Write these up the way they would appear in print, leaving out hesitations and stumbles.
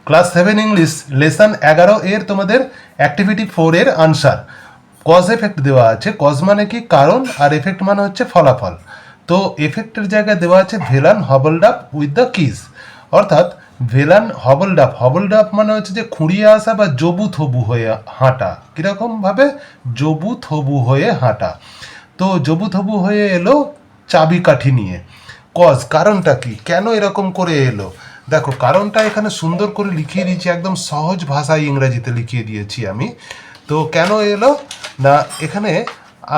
Class 7 English lesson 11 এর তোমাদের activity 4 এর আনসার। কজ এফেক্ট দেওয়া আছে। কজ মানে কি কারণ, আর এফেক্ট মানে হচ্ছে ফলাফল। তো এফেক্টের জায়গায় দেওয়া আছে Velan hobbled up with the keys, অর্থাৎ ভেলান হবলড আপ মানে হচ্ছে যে খুঁড়িয়ে আসা বা জবু থবু হয়ে হাঁটা। কিরকম ভাবে? জবু থবু হয়ে হাঁটা। তো জবু থবু হয়ে এলো চাবিকাঠি নিয়ে। কজ কারণটা কি, কেন এরকম করে এলো? দেখো কারণটা এখানে সুন্দর করে লিখিয়ে দিয়েছি, একদম সহজ ভাষায় ইংরেজিতে লিখিয়ে দিয়েছি আমি। তো কেন এলো না, এখানে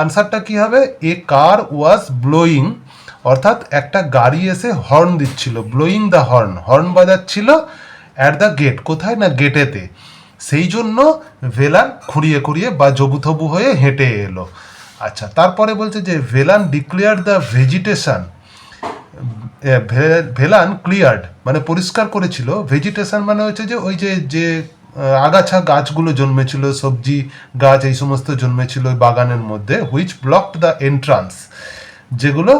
আনসারটা কি হবে? এ কার ওয়াজ ব্লোয়িং, অর্থাৎ একটা গাড়ি এসে হর্ন দিচ্ছিল, ব্লোয়িং দ্য হর্ন, হর্ন বাজাচ্ছিল অ্যাট দ্য গেট। কোথায়? না গেটেতে। সেই জন্য ভেলান খুঁড়িয়ে খুঁড়িয়ে বা জবুথবু হয়ে হেঁটে এলো। আচ্ছা, তারপরে বলছে যে Velan declare the vegetation. Velan cleared মানে পরিষ্কার করেছিল, ভেজিটেশন মানে হচ্ছে যে ওই যে যে আগাছা গাছগুলো জন্মেছিল, সবজি গাছ এই সমস্ত জন্মেছিল ওই বাগানের মধ্যে, হুইচ ব্লকড দ্য এন্ট্রান্স, যেগুলো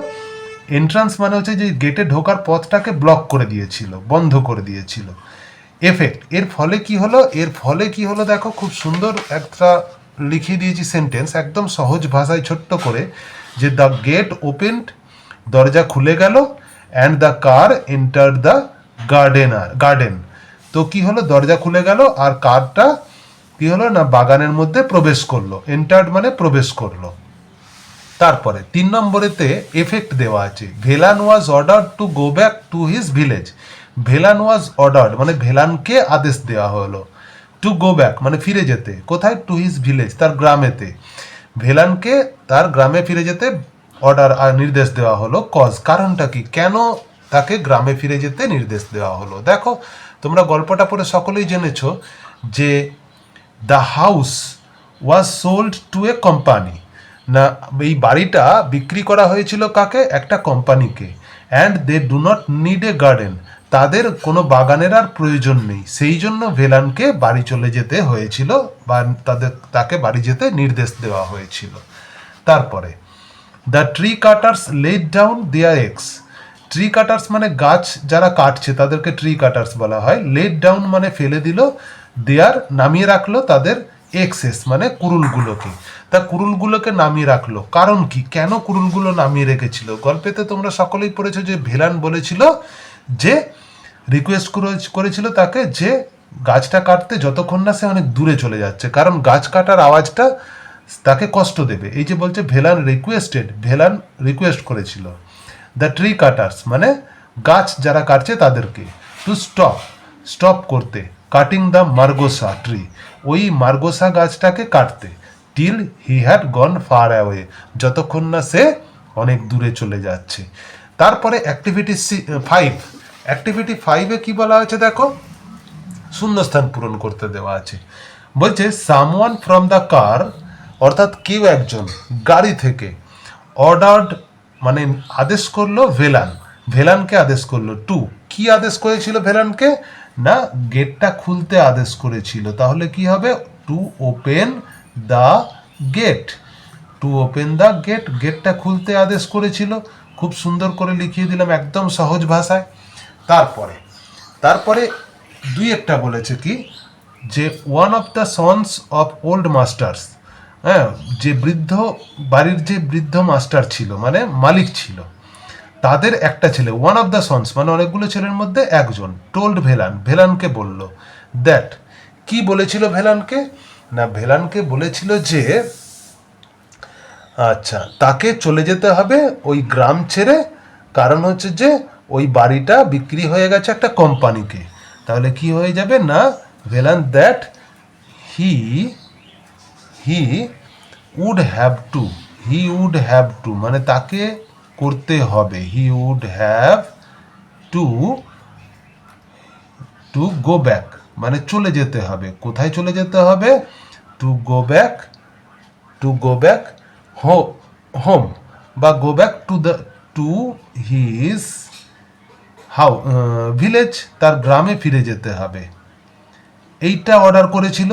এন্ট্রান্স মানে হচ্ছে যে গেটে ঢোকার পথটাকে ব্লক করে দিয়েছিল, বন্ধ করে দিয়েছিল। এফেক্ট, এর ফলে কি হলো? এর ফলে কি হলো দেখো, খুব সুন্দর একটা লিখিয়ে দিয়েছি সেন্টেন্স একদম সহজ ভাষায় ছোট্ট করে, যে দ্য গেট ওপেনড, দরজা খুলে গেল, and the car enter the garden. তো কি হলো? দরজা খুলে গেল আর কারটা কি হলো না বাগানের মধ্যে প্রবেশ করলো। এন্টার্ড মানে প্রবেশ করলো। তারপরে 3 নম্বরেতে এফেক্ট দেওয়া আছে, ভেলান ওয়াজ ordered two go back to his village. Velan was ordered মানে ভেলানকে আদেশ দেওয়া হলো, টু গো ব্যাক মানে ফিরে যেতে। কোথায়? টু হিজ ভিলেজ, তার গ্রামেতে। ভেলানকে তার গ্রামে ফিরে যেতে অর্ডার আর নির্দেশ দেওয়া হলো। কজ কারণটা কি, কেন তাকে গ্রামে ফিরে যেতে নির্দেশ দেওয়া হলো? দেখো তোমরা গল্পটা পড়ে সকলেই জেনেছ যে the house was sold to a company, না এই বাড়িটা বিক্রি করা হয়েছিল কাকে? একটা কোম্পানিকে। And they do not need a garden, তাদের কোনো বাগানের আর প্রয়োজন নেই। সেই জন্য ভেলানকে বাড়ি চলে যেতে হয়েছিল বা তাকে বাড়ি যেতে নির্দেশ দেওয়া হয়েছিল। তারপরে the tree cutters laid down their axe. Tree cutters মানে গাছ যারা কাটছে তাদেরকে ট্রি কাটার্স বলা হয়। লেড ডাউন মানে ফেলে দিল, দেয়ার নামিয়ে রাখলো তাদের এক্সেস মানে কুরুলগুলোকে। তা কুরুলগুলোকে নামিয়ে রাখলো, কারণ কি, কেন কুরুলগুলো নামিয়ে রেখেছিল? গল্পেতে তোমরা সকলেই পড়েছো যে ভেলান বলেছিল যে রিকোয়েস্ট করেছিল তাকে যে গাছটা কাটতে যতক্ষণ না সে অনেক দূরে চলে যাচ্ছে, কারণ গাছ কাটার আওয়াজটা তাকে কষ্ট দেবে। এই যে বলছে ভেলান রিকোয়েস্ট করেছিল দ্য ট্রি কাটার্স মানে গাছ যারা কাটছে তাদেরকে, টু স্টপ করতে, কাটিং দ্য মার্গোসা ট্রি, ওই মার্গোসা গাছটাকে কাটতে, till he had gone far away, যতক্ষণ না সে অনেক দূরে চলে যাচ্ছে। তারপরে অ্যাক্টিভিটি 5, অ্যাক্টিভিটি 5-এ কি বলা হয়েছে দেখো, শূন্যস্থান পূরণ করতে দেওয়া আছে। বলছে সামওয়ান ফ্রম দ্য কার, অর্থাৎ কেউ একজন গাড়ি থেকে, অর্ডার্ড মানে আদেশ করলো ভেলানকে আদেশ করলো, টু কি আদেশ করেছিল ভেলানকে? না গেটটা খুলতে আদেশ করেছিল। তাহলে কি হবে? টু ওপেন দ্য গেট, গেটটা খুলতে আদেশ করেছিল। খুব সুন্দর করে লিখিয়ে দিলাম একদম সহজ ভাষায়। তারপরে দুই একটা বলেছে কি, যে one of the sons of old masters, হ্যাঁ যে বাড়ির যে বৃদ্ধ মাস্টার ছিল মানে মালিক ছিল, তাদের একটা ছেলে, ওয়ান অফ দ্য সন্স মানে অনেকগুলো ছেলের মধ্যে একজন, টোল্ড ভেলানকে বলল, দ্যাট কি বলেছিল ভেলানকে? না ভেলানকে বলেছিল যে আচ্ছা তাকে চলে যেতে হবে ওই গ্রাম ছেড়ে, কারণ হচ্ছে যে ওই বাড়িটা বিক্রি হয়ে গেছে একটা কোম্পানিকে। তাহলে কি হয়ে যাবে না Velan that he would have to মানে তাকে করতে হবে, he would have to go back মানে চলে যেতে হবে। কোথায় চলে যেতে হবে? টু গো ব্যাক হোম বা go back to his village, তার গ্রামে ফিরে যেতে হবে। এইটা অর্ডার করেছিল,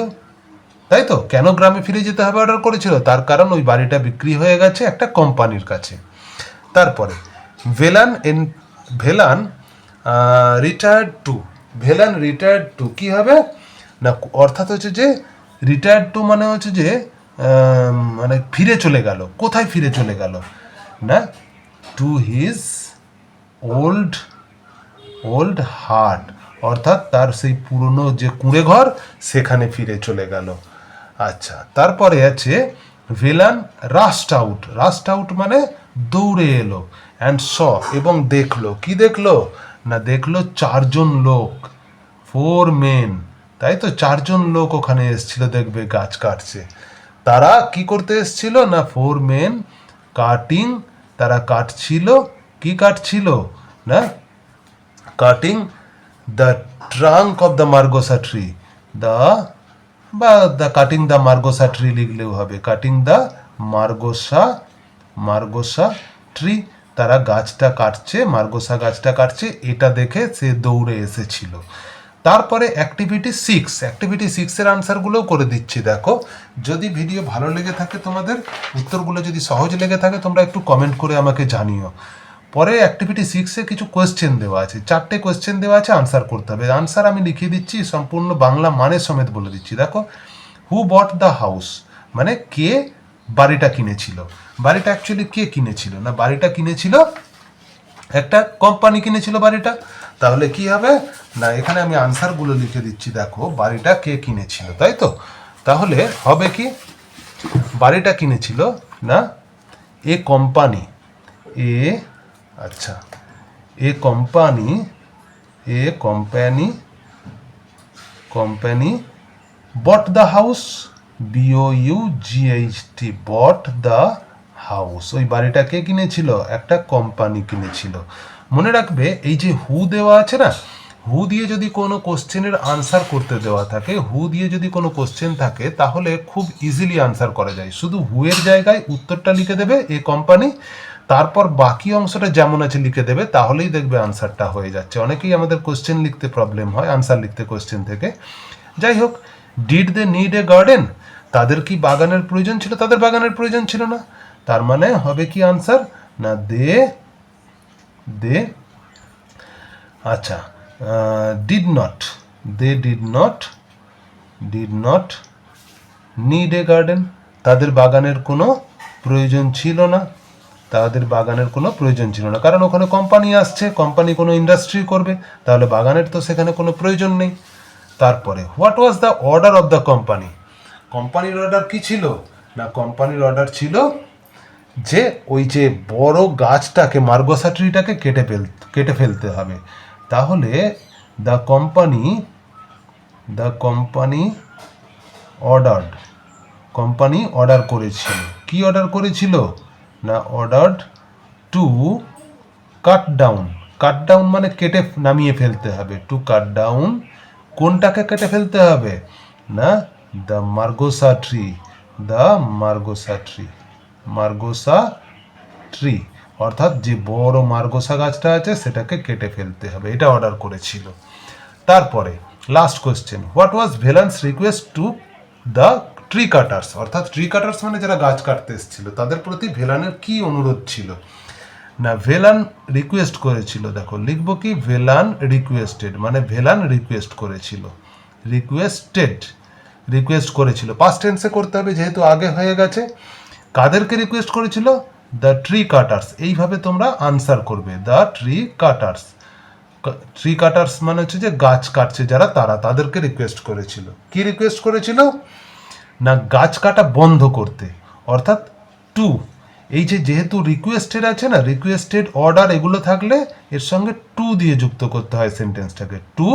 তাই তো? কেন গ্রামে ফিরে যেতে হবে অর্ডার করেছিল? তার কারণ ওই বাড়িটা বিক্রি হয়ে গেছে একটা কোম্পানির কাছে। তারপরে Velan retired to, Velan retired to কি হবে না, অর্থাৎ হচ্ছে যে রিটায়ার্ড টু মানে হচ্ছে যে মানে ফিরে চলে গেল। কোথায় ফিরে চলে গেল না, to his old old heart, অর্থাৎ তার সেই পুরনো যে কুঁড়ে ঘর সেখানে ফিরে চলে গেল। আচ্ছা, তারপরে আছে Velan rushed out. Rushed out মানে দৌড়ে এলো, অ্যান্ড স এবং দেখলো। কি দেখলো না, দেখলো চারজন লোক, 4 men, তাই তো 4জন লোক ওখানে এসেছিল, দেখবে গাছ কাটছে। তারা কি করতে এসেছিল না, 4 men কাটিং, তারা কাটছিল। কি কাটছিল না, cutting the trunk of the margosa tree, the বা the cutting the margosa tree লিখলেও হবে, কাটিং দ্য মার্গোসা ট্রি। তারা গাছটা কাটছে, মার্গোসা গাছটা কাটছে, এটা দেখে সে দৌড়ে এসেছিল। তারপরে অ্যাক্টিভিটি 6, অ্যাক্টিভিটি 6-এর আনসারগুলোও করে দিচ্ছি। দেখো, যদি ভিডিও ভালো লেগে থাকে, তোমাদের উত্তরগুলো যদি সহজ লেগে থাকে, তোমরা একটু কমেন্ট করে আমাকে জানিও। পরে অ্যাক্টিভিটি 6-এ কিছু কোয়েশ্চেন দেওয়া আছে, 4টে কোয়েশ্চেন দেওয়া আছে, আনসার করতে হবে। আনসার আমি লিখিয়ে দিচ্ছি, সম্পূর্ণ বাংলা মানে সমেত বলে দিচ্ছি। দেখো, হু বট দ্য হাউস মানে কে বাড়িটা কিনেছিল। বাড়িটা অ্যাকচুয়ালি কে কিনেছিল না, বাড়িটা কিনেছিল একটা কোম্পানি কিনেছিল বাড়িটা। তাহলে কি হবে না, এখানে আমি আনসারগুলো লিখে দিচ্ছি। দেখো, বাড়িটা কে কিনেছিল, তাই তো। তাহলে হবে কি, বাড়িটা কিনেছিল না এ কোম্পানি, আচ্ছা, a company bought the house, BOUGHT, bought the house. ওই বাড়িটা কে কিনেছিল, একটা কোম্পানি কিনেছিল। মনে রাখবে, এই যে হু দেওয়া আছে না, হু দিয়ে যদি কোনো কোশ্চেনের আনসার করতে দেওয়া থাকে, হু দিয়ে যদি কোনো কোশ্চেন থাকে, তাহলে খুব ইজিলি আনসার করা যায়। শুধু হু এর জায়গায় উত্তরটা লিখে দেবে এ কোম্পানি, তারপর বাকি অংশটা যেমন আছে লিখে দেবে, তাহলেই দেখবে আনসারটা হয়ে যাচ্ছে। অনেকেই আমাদের কোশ্চেন লিখতে প্রবলেম হয়, আনসার লিখতে কোশ্চেন থেকে। যাই হোক, did they need a garden, তাদের কি বাগানের প্রয়োজন ছিল, তাদের বাগানের প্রয়োজন ছিল না। তার মানে হবে কি আনসার না, দে আচ্ছা, did not need a garden, তাদের বাগানের কোনো প্রয়োজন ছিল না। কারণ ওখানে কোম্পানি আসছে, কোম্পানি কোনো ইন্ডাস্ট্রি করবে, তাহলে বাগানের তো সেখানে কোনো প্রয়োজন নেই। তারপরে what was the order of the company, কোম্পানির অর্ডার কি ছিল না, কোম্পানির অর্ডার ছিল যে ওই যে বড় গাছটাকে, মার্গোসা ট্রিটাকে কেটে ফেলতে হবে। তাহলে দ্য কোম্পানি অর্ডার করেছিল। কি অর্ডার করেছিল না, অর্ডারড টু কাট ডাউন মানে কেটে নামিয়ে ফেলতে হবে, টু কাট ডাউন, কোনটাকে কেটে ফেলতে হবে না, দ্য মার্গোসা ট্রি, অর্থাৎ যে বড় মার্গোসা গাছটা আছে সেটাকে কেটে ফেলতে হবে, এটা অর্ডার করেছিল। তারপরে last question, what was Velan's request to the tree cutters, অর্থাৎ ট্রি কাটার্স মানে যারা গাছ কাটতে এসেছিল, তাদের প্রতি ভেলানের কি অনুরোধ ছিল না, ভেলান রিকোয়েস্ট করেছিল। দেখো, লিখবো কি, ভেলান রিকোয়েস্টেড মানে ভেলান রিকোয়েস্ট করেছিল। পাস্ট টেন্সে করতে হবে যেহেতু আগে হয়ে গেছে। কাদেরকে রিকোয়েস্ট করেছিল, দ্য ট্রি কাটার্স। এইভাবে তোমরা আনসার করবে, দ্য ট্রি কাটার্স মানে হচ্ছে যে গাছ কাটছে যারা, তাদেরকে রিকোয়েস্ট করেছিল। কি রিকোয়েস্ট করেছিল না, গাছ কাটা বন্ধ করতে, অর্থাৎ টু, এই যেহেতু রিকোয়েস্টেড আছে না, রিকোয়েস্টেড অর্ডার এগুলো থাকলে এর সঙ্গে টু দিয়ে যুক্ত করতে হয় সেন্টেন্সটাকে। টু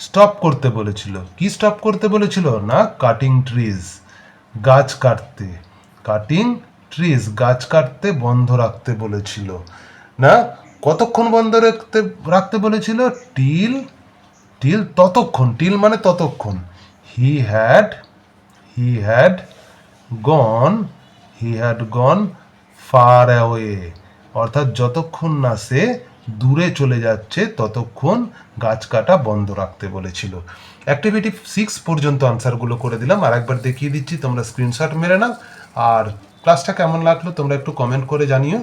স্টপ করতে বলেছিল। কি স্টপ করতে বলেছিল না, কাটিং ট্রিজ, গাছ কাটতে বন্ধ রাখতে বলেছিল না। কতক্ষণ বন্ধ রাখতে বলেছিল, টিল ততক্ষণ, টিল মানে ততক্ষণ। He had gone far away, অর্থাৎ যতক্ষণ না সে দূরে চলে যাচ্ছে ততক্ষণ গাছ কাটা বন্ধ রাখতে বলেছিল। অ্যাক্টিভিটি 6 পর্যন্ত আনসারগুলো করে দিলাম, আর একবার দেখিয়ে দিচ্ছি, তোমরা স্ক্রিনশট মেরে নাও। আর ক্লাসটা কেমন লাগলো তোমরা একটু কমেন্ট করে জানিও।